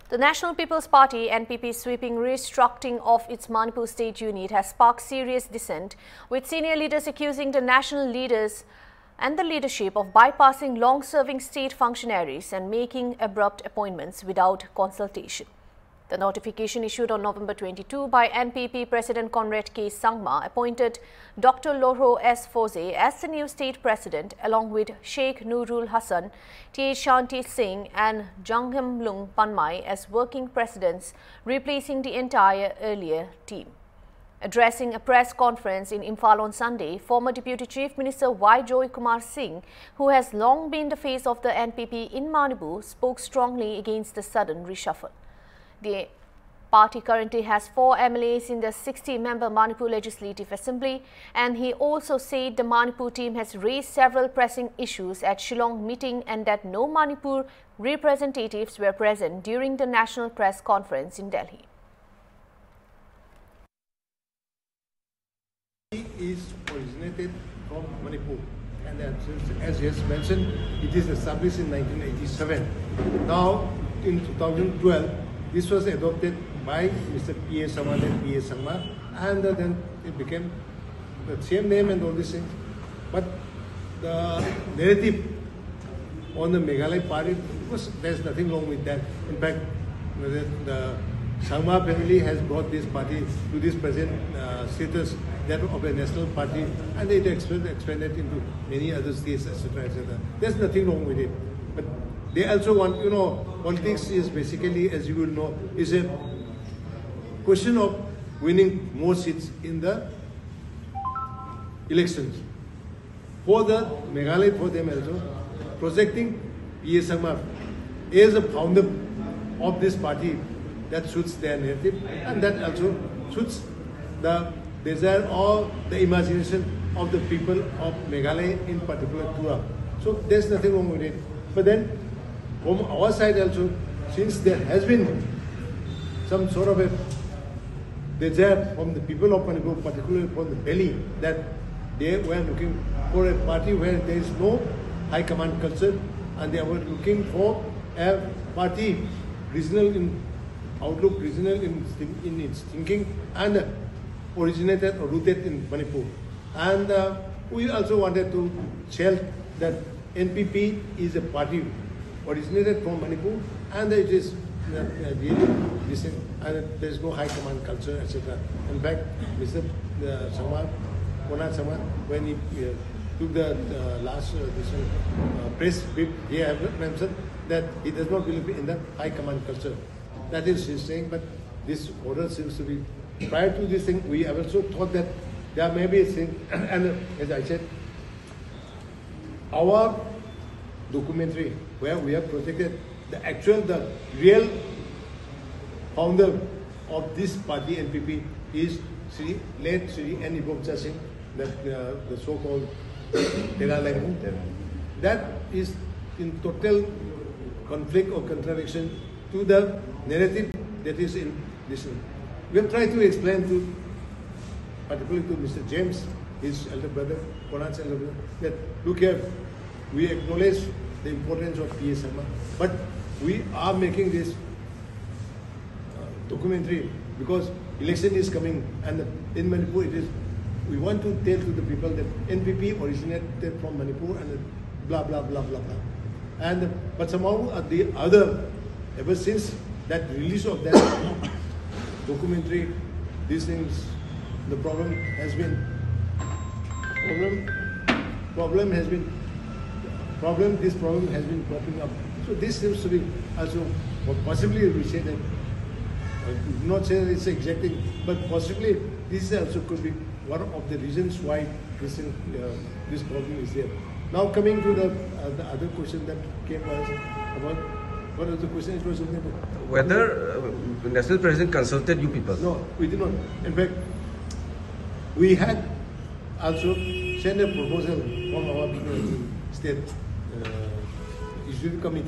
The National People's Party (NPP's) sweeping restructuring of its Manipur state unit has sparked serious dissent, with senior leaders accusing the national leaders and the leadership of bypassing long-serving state functionaries and making abrupt appointments without consultation. The notification issued on November 22 by NPP President Conrad K. Sangma appointed Dr. Lorho S. Foze as the new state president, along with Sheikh Nurul Hassan, T. Shanti Singh and Janghamlung Panmai as working presidents, replacing the entire earlier team. Addressing a press conference in Imphal on Sunday, former Deputy Chief Minister Y. Joy Kumar Singh, who has long been the face of the NPP in Manipur, spoke strongly against the sudden reshuffle. The party currently has 4 MLAs in the 60-member Manipur Legislative Assembly, and he also said the Manipur team has raised several pressing issues at Shillong meeting and that no Manipur representatives were present during the National Press Conference in Delhi. He is originated from Manipur, and as he has mentioned, it is established in 1987. Now, in 2012, this was adopted by Mr. P.A. Saman and P.A. Sangma, and then it became the same name and all these things. But the narrative on the Meghalaya party, there's nothing wrong with that. In fact, the Sangma family has brought this party to this present status, that of a national party, and it expanded into many other states, etc., etc. There's nothing wrong with it. But they also want, politics is basically, as you will know, is a question of winning more seats in the elections. For the Meghalaya, for them also, projecting P.A. Sangma as a founder of this party, that suits their narrative, and that also suits the desire or the imagination of the people of Meghalaya, in particular Tura. So there's nothing wrong with it. But then, from our side also, since there has been some sort of a desire from the people of Manipur, particularly from the Delhi, that they were looking for a party where there is no high command culture, and they were looking for a party regional in outlook, regional in its thinking, and originated or rooted in Manipur. And we also wanted to tell that NPP is a party originated from Manipur, and it is really decent, and there is no high command culture, etc. In fact, Mr. Sangma, Konrad Sangma, when he took the last press brief, he mentioned that he does not believe in the high command culture. That is his saying, but this order seems to be, prior to this thing, we have also thought that there may be a thing, and as I said, our documentary where we have projected the real founder of this party, NPP, is late Sri N. Ibomcha Singh, the so-called Tera Lembu. That is in total conflict or contradiction to the narrative that is in this. We have tried to explain to, particularly to Mr. James, his elder brother, Konrad's elder brother, that look here, we acknowledge the importance of P.A. Sangma, but we are making this documentary because election is coming, and in Manipur we want to tell to the people that NPP originated from Manipur and blah blah blah blah blah. But somehow the other, ever since that release of that documentary, these things, the problem has been popping up. So this seems to be also, or possibly we say that, I would not say that it's exacting, but possibly this also could be one of the reasons why this problem is there. Now coming to the other question that came was about, what was the question? It was something about whether the national president consulted you people. No, we did not. In fact, we had also sent a proposal from our state executive committee.